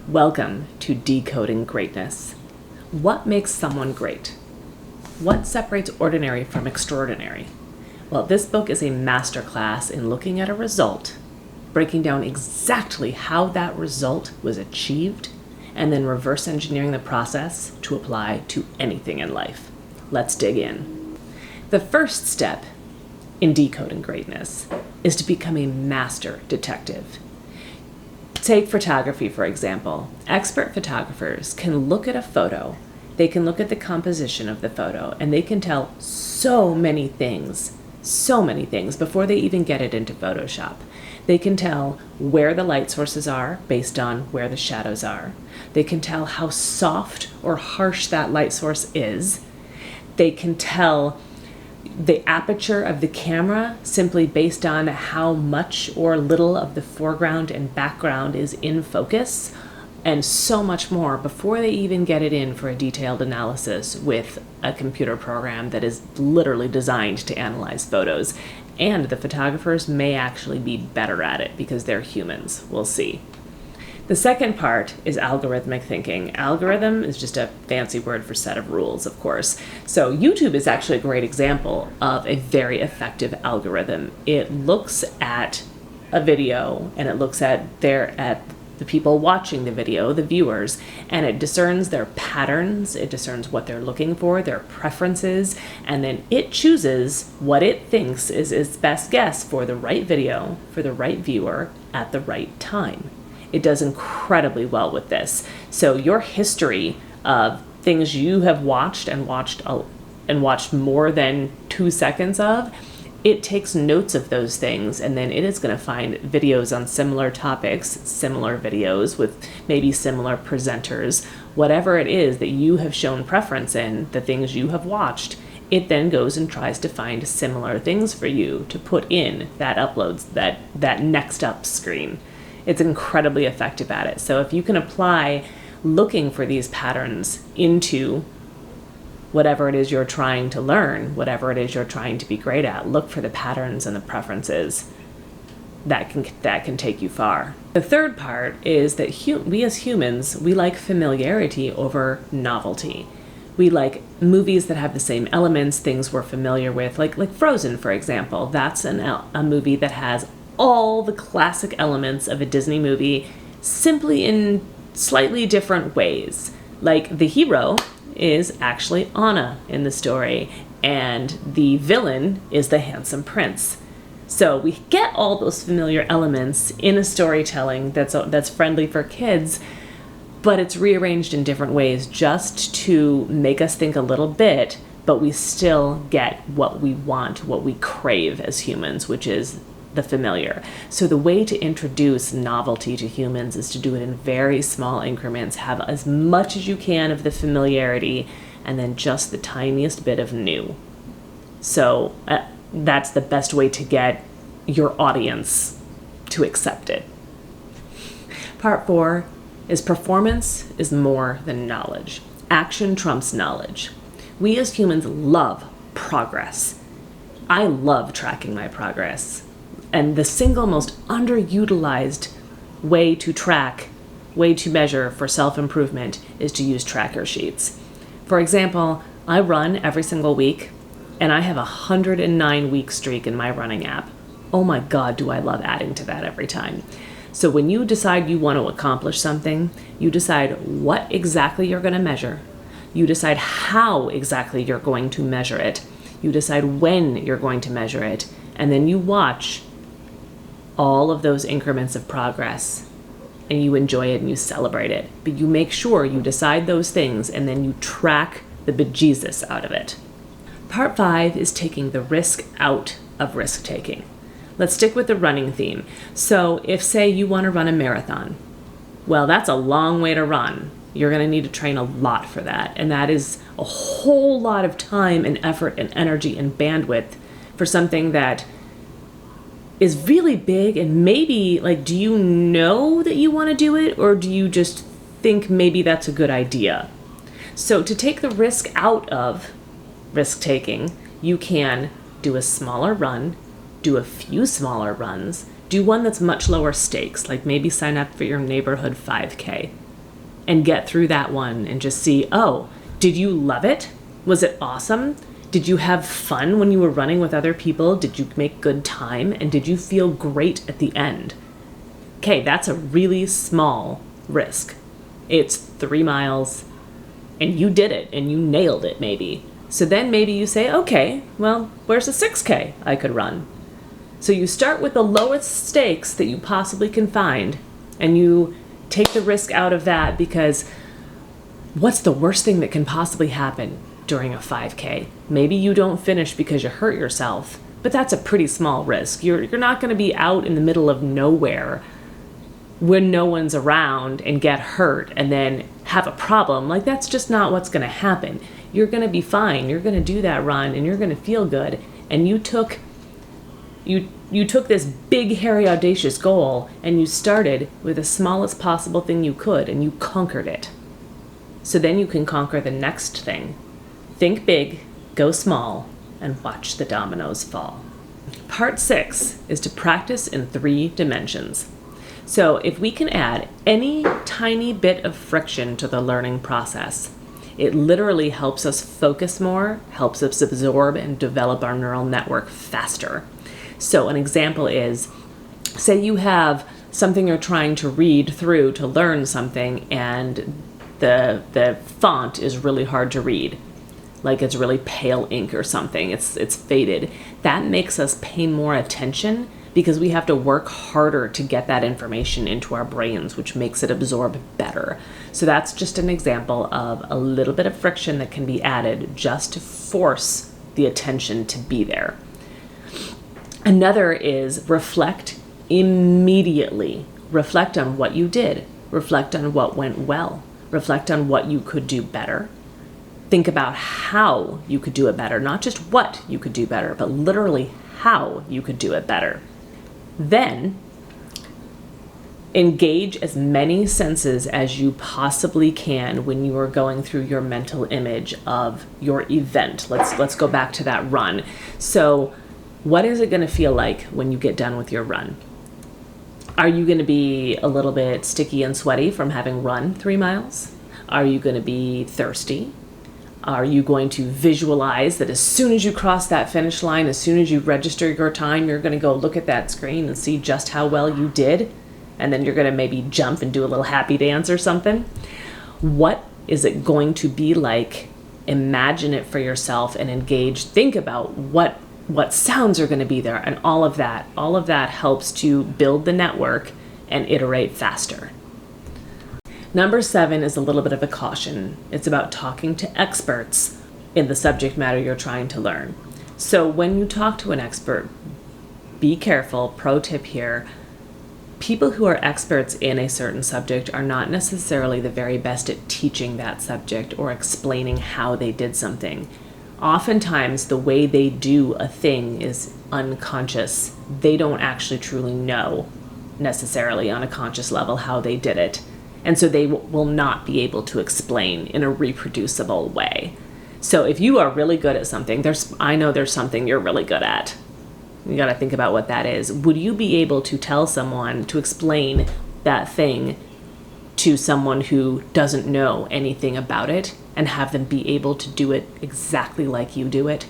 Welcome to Decoding Greatness. What makes someone great? What separates ordinary from extraordinary? Well, this book is a masterclass in looking at a result, breaking down exactly how that result was achieved, and then reverse engineering the process to apply to anything in life. Let's dig in. The first step in decoding greatness is to become a master detective. Take photography, for example. Expert photographers can look at a photo, they can look at the composition of the photo, and they can tell so many things before they even get it into Photoshop. They can tell where the light sources are based on where the shadows are. They can tell how soft or harsh that light source is. They can tell the aperture of the camera simply based on how much or little of the foreground and background is in focus, and so much more before they even get it in for a detailed analysis with a computer program that is literally designed to analyze photos. And the photographers may actually be better at it because they're humans. We'll see. The second part is algorithmic thinking. Algorithm is just a fancy word for set of rules, of course. So YouTube is actually a great example of a very effective algorithm. It looks at a video and it looks at the people watching the video, the viewers, and it discerns their patterns, it discerns what they're looking for, their preferences, and then it chooses what it thinks is its best guess for the right video, for the right viewer, at the right time. It does incredibly well with this. So your history of things you have watched more than 2 seconds of, it takes notes of those things, and then it is going to find videos on similar topics, similar videos with maybe similar presenters, whatever it is that you have shown preference in, the things you have watched. It then goes and tries to find similar things for you to put in that uploads, that next up screen. It's incredibly effective at it. So if you can apply looking for these patterns into whatever it is you're trying to learn, whatever it is you're trying to be great at, look for the patterns and the preferences that can take you far. The third part is that we as humans, we like familiarity over novelty. We like movies that have the same elements, things we're familiar with, like Frozen, for example. That's a movie that has all the classic elements of a Disney movie, simply in slightly different ways. Like the hero is actually Anna in the story, and the villain is the handsome prince. So we get all those familiar elements in a storytelling that's friendly for kids, but it's rearranged in different ways just to make us think a little bit, but we still get what we want, what we crave as humans, which is the familiar. So the way to introduce novelty to humans is to do it in very small increments. Have as much as you can of the familiarity and then just the tiniest bit of new. So that's the best way to get your audience to accept it. Part 4 is performance is more than knowledge. Action trumps knowledge. We as humans love progress. I love tracking my progress. And the single most underutilized way to measure for self-improvement is to use tracker sheets. For example, I run every single week, and I have a 109-week streak in my running app. Oh my God, do I love adding to that every time. So when you decide you want to accomplish something, you decide what exactly you're going to measure. You decide how exactly you're going to measure it. You decide when you're going to measure it, and then you watch all of those increments of progress, and you enjoy it and you celebrate it. But you make sure you decide those things and then you track the bejesus out of it. Part 5 is taking the risk out of risk taking. Let's stick with the running theme. So if, say, you want to run a marathon, well, that's a long way to run. You're going to need to train a lot for that. And that is a whole lot of time and effort and energy and bandwidth for something that is really big. And maybe, do you know that you want to do it, or do you just think maybe that's a good idea? So to take the risk out of risk taking, you can do a smaller run, do a few smaller runs, do one that's much lower stakes, like maybe sign up for your neighborhood 5K. and get through that one and just see, oh, did you love it? Was it awesome? Did you have fun when you were running with other people? Did you make good time? And did you feel great at the end? Okay, that's a really small risk. It's 3 miles and you did it and you nailed it maybe. So then maybe you say, okay, well, where's a 6K I could run? So you start with the lowest stakes that you possibly can find and you take the risk out of that, because what's the worst thing that can possibly happen during a 5K? Maybe you don't finish because you hurt yourself, but that's a pretty small risk. You're not going to be out in the middle of nowhere when no one's around and get hurt and then have a problem. Like, that's just not what's going to happen. You're going to be fine. You're going to do that run and you're going to feel good. And you took this big, hairy, audacious goal and you started with the smallest possible thing you could and you conquered it. So then you can conquer the next thing. Think big, go small, and watch the dominoes fall. Part 6 is to practice in 3 dimensions. So if we can add any tiny bit of friction to the learning process, it literally helps us focus more, helps us absorb and develop our neural network faster. So an example is, say you have something you're trying to read through to learn something and the font is really hard to read. Like it's really pale ink or something, it's faded. That makes us pay more attention because we have to work harder to get that information into our brains, which makes it absorb better. So that's just an example of a little bit of friction that can be added just to force the attention to be there. Another is reflect immediately. Reflect on what you did. Reflect on what went well. Reflect on what you could do better. Think about how you could do it better, not just what you could do better, but literally how you could do it better. Then engage as many senses as you possibly can when you are going through your mental image of your event. Let's go back to that run. So what is it going to feel like when you get done with your run? Are you going to be a little bit sticky and sweaty from having run 3 miles? Are you going to be thirsty? Are you going to visualize that as soon as you cross that finish line, as soon as you register your time, you're going to go look at that screen and see just how well you did? And then you're going to maybe jump and do a little happy dance or something? What is it going to be like? Imagine it for yourself and engage. Think about what sounds are going to be there, and all of that helps to build the network and iterate faster. Number 7 is a little bit of a caution. It's about talking to experts in the subject matter you're trying to learn. So when you talk to an expert, be careful. Pro tip here. People who are experts in a certain subject are not necessarily the very best at teaching that subject or explaining how they did something. Oftentimes, the way they do a thing is unconscious. They don't actually truly know necessarily on a conscious level how they did it. And so they will not be able to explain in a reproducible way. So if you are really good at something, I know there's something you're really good at. You got to think about what that is. Would you be able to tell someone to explain that thing to someone who doesn't know anything about it and have them be able to do it exactly like you do it?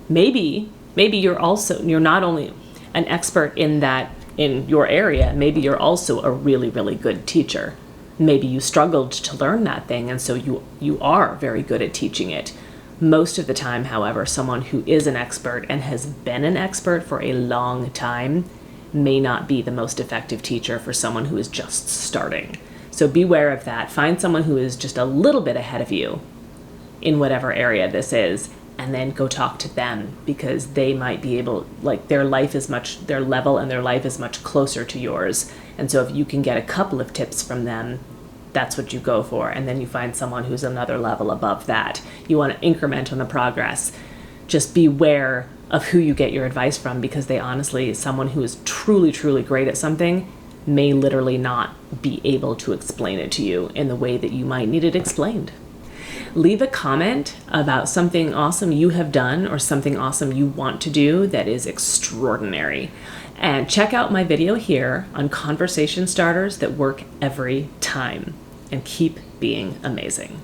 Maybe you're not only an expert in your area, maybe you're also a really, really good teacher. Maybe you struggled to learn that thing, and so you are very good at teaching it. Most of the time, however, someone who is an expert and has been an expert for a long time may not be the most effective teacher for someone who is just starting. So beware of that. Find someone who is just a little bit ahead of you in whatever area this is, and then go talk to them, because they might be able, their level and their life is much closer to yours. And so if you can get a couple of tips from them, that's what you go for. And then you find someone who's another level above that. You want to increment on the progress. Just beware of who you get your advice from, because someone who is truly, truly great at something may literally not be able to explain it to you in the way that you might need it explained. Leave a comment about something awesome you have done or something awesome you want to do that is extraordinary. And check out my video here on conversation starters that work every time. and keep being amazing.